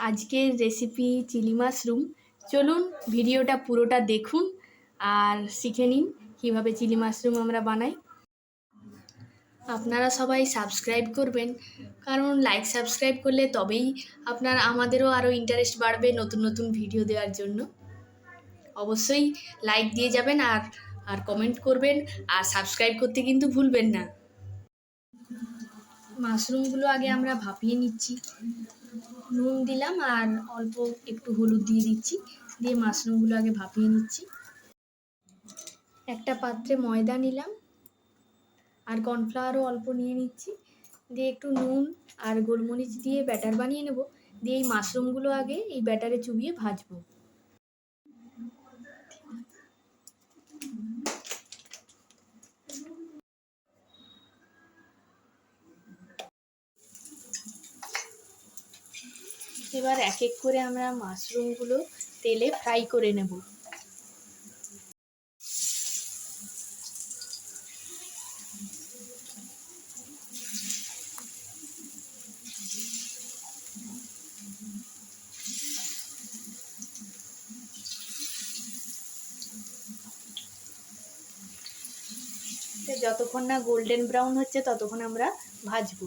আজকের recipe chilli mushroom. চলুন ভিডিওটা পুরোটা দেখুন আর শিখে নিন কীভাবে চিলি মাশরুম আমরা বানাই। আপনারা সবাই সাবস্ক্রাইব করবেন, কারণ লাইক সাবস্ক্রাইব করলে তবেই আমাদেরও আরও ইন্টারেস্ট বাড়বে নতুন নতুন ভিডিও দেওয়ার জন্য। অবশ্যই লাইক দিয়ে যাবেন আর আর কমেন্ট করবেন, আর সাবস্ক্রাইব করতে কিন্তু ভুলবেন না। মাশরুমগুলো আগে আমরা ভাপিয়ে নিচ্ছি। নুন দিলাম আর অল্প একটু হলুদ দিয়ে দিচ্ছি, দিয়ে মাশরুমগুলো আগে ভাপিয়ে নিচ্ছি। একটা পাত্রে ময়দা নিলাম আর কর্নফ্লাওয়ারও অল্প নিয়ে নিচ্ছি, দিয়ে একটু নুন আর গোলমরিচ দিয়ে ব্যাটার বানিয়ে নেব। দিয়ে এই মাশরুমগুলো আগে এই ব্যাটারে চুবিয়ে ভাজবো। এবার এক এক করে আমরা মাশরুমগুলো তেলে ফ্রাই করে নেব। যতক্ষণ না গোল্ডেন ব্রাউন হচ্ছে ততক্ষণ আমরা ভাজবো।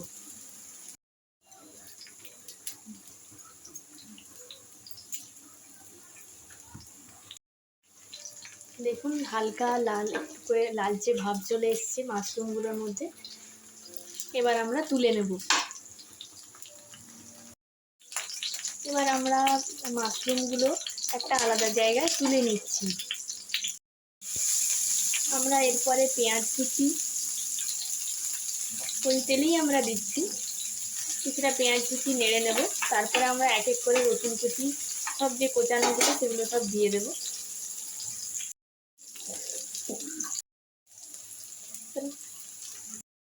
দেখুন হালকা লাল করে লালচে ভাব চলে এসছে মাশরুমগুলোর মধ্যে। এবার আমরা তুলে নেব। এবার আমরা মাশরুমগুলো একটা আলাদা জায়গায় তুলে নিচ্ছি। আমরা এরপরে পেঁয়াজ কুচি ওই তেলেই আমরা দিচ্ছি। কিছুটা পেঁয়াজ কুচি নেড়ে নেব, তারপরে আমরা এক এক করে রসুন কুচি সব যে কোচানোগুলো সেগুলো সব দিয়ে দেব।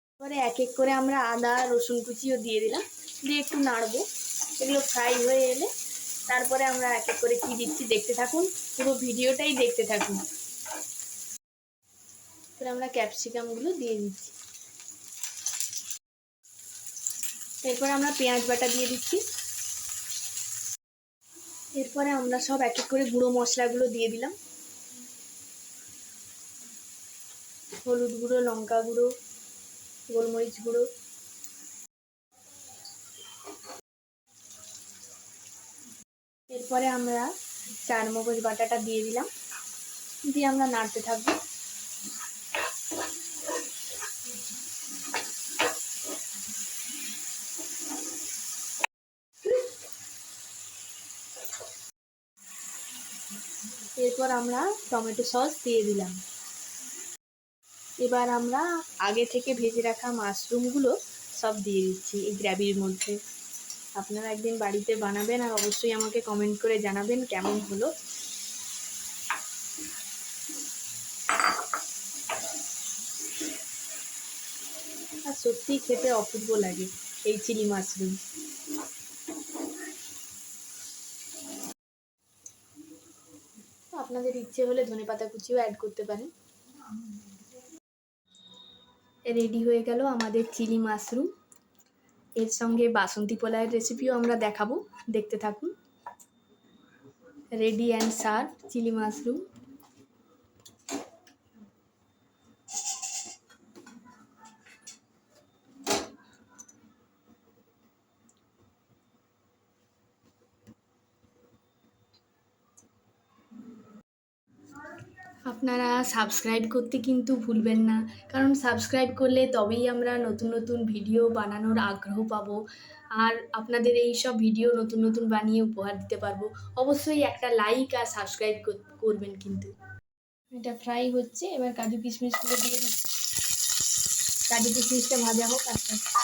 তারপরে এক এক করে আমরা আদা রসুন কুচিও দিয়ে দিলাম, দিয়ে একটু নাড়বো। এগুলো ফ্রাই হয়ে এলে তারপরে আমরা এক এক করে কি দিচ্ছি দেখতে থাকুন, পুরো ভিডিওটাই দেখতে থাকুন। তারপরে আমরা ক্যাপসিকামগুলো দিয়ে দিচ্ছি। এরপরে আমরা পেঁয়াজ বাটা দিয়ে দিচ্ছি। এরপরে আমরা সব এক এক করে গুঁড়ো মশলাগুলো দিয়ে দিলাম। হলুদ গুঁড়ো, লঙ্কা গুঁড়ো, গোলমরিচ গুঁড়ো। এরপরে আমরা চারমগজ বাটাটা দিয়ে দিলাম, দিয়ে আমরা নাড়তে থাকবো। এরপর আমরা টমেটো সস দিয়ে দিলাম। এবার আমরা আগে থেকে ভেজে রাখা মাশরুমগুলো সব দিয়ে দিচ্ছি এই গ্রেভির মধ্যে। আপনারা একদিন বাড়িতে বানাবেন আর অবশ্যই আমাকে কমেন্ট করে জানাবেন কেমন হলো। আর সত্যিই খেতে অপূর্ব লাগে এই চিলি মাশরুম। আপনাদের ইচ্ছে হলে ধনেপাতা কুচিও অ্যাড করতে পারেন। রেডি হয়ে গেল আমাদের চিলি মাশরুম। এর সঙ্গে বাসন্তী পোলাওয়ের রেসিপিও আমরা দেখাবো, দেখতে থাকুন। Ready and serve chilli mushroom. আপনারা সাবস্ক্রাইব করতে কিন্তু ভুলবেন না, কারণ সাবস্ক্রাইব করলে তবেই আমরা নতুন নতুন ভিডিও বানানোর আগ্রহ পাবো, আর আপনাদের এই সব ভিডিও নতুন নতুন বানিয়ে উপহার দিতে পারবো। অবশ্যই একটা লাইক আর সাবস্ক্রাইব করবেন কিন্তু। এটা ফ্রাই হচ্ছে, এবার কাজু কিশমিশগুলো দিয়ে দিচ্ছি। কাজু কিশমিশটা ভাজা হোক আস্তে আস্তে।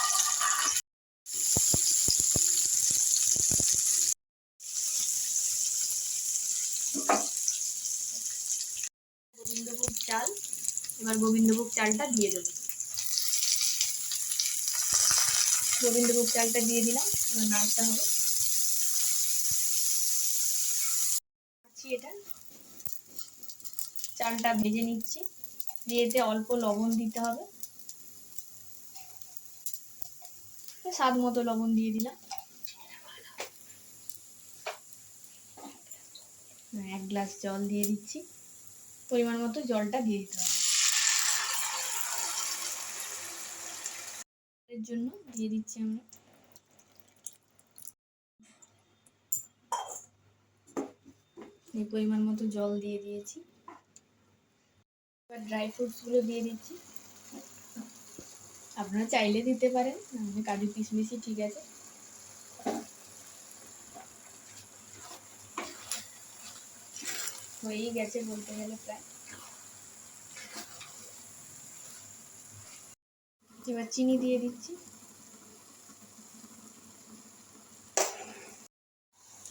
গোবিন্দভোগ চাল, এবার গোবিন্দভোগ চালটা দিয়ে দেবো। গোবিন্দভোগ চালটা দিয়ে দিলাম, এবার নাড়তে হবে। এটা চালটা ভেজে নিচ্ছি, দিয়ে এতে অল্প লবণ দিতে হবে, স্বাদ মতো লবণ দিয়ে দিলাম। 1 গ্লাস জল দিয়ে দিচ্ছি। পরিমাণ মতো জলটা দিয়ে দিতে হবে। এর জন্য দিয়ে দিচ্ছি আমরা এই পরিমাণ মতো জল দিয়ে দিয়েছি। এবার ড্রাই ফ্রুটসগুলো দিয়ে দিচ্ছি। আপনারা চাইলে দিতে পারেন, কাজু কিশমিশই ঠিক আছে। হয়েই গেছে বলতে গেলে প্রায়। এবার চিনি দিয়ে দিচ্ছি।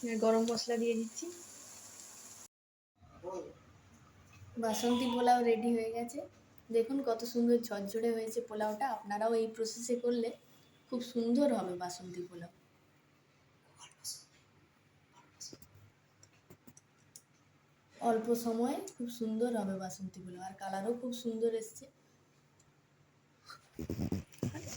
এবার গরম মশলা দিয়ে দিচ্ছি। বাসন্তী পোলাও রেডি হয়ে গেছে। দেখুন কত সুন্দর ঝরঝরে হয়েছে পোলাওটা। আপনারাও এই প্রসেসে করলে খুব সুন্দর হবে বাসন্তী পোলাও। অল্প সময়ে খুব সুন্দর হবে বাসন্তী পোলাও, আর কালারও খুব সুন্দর এসছে।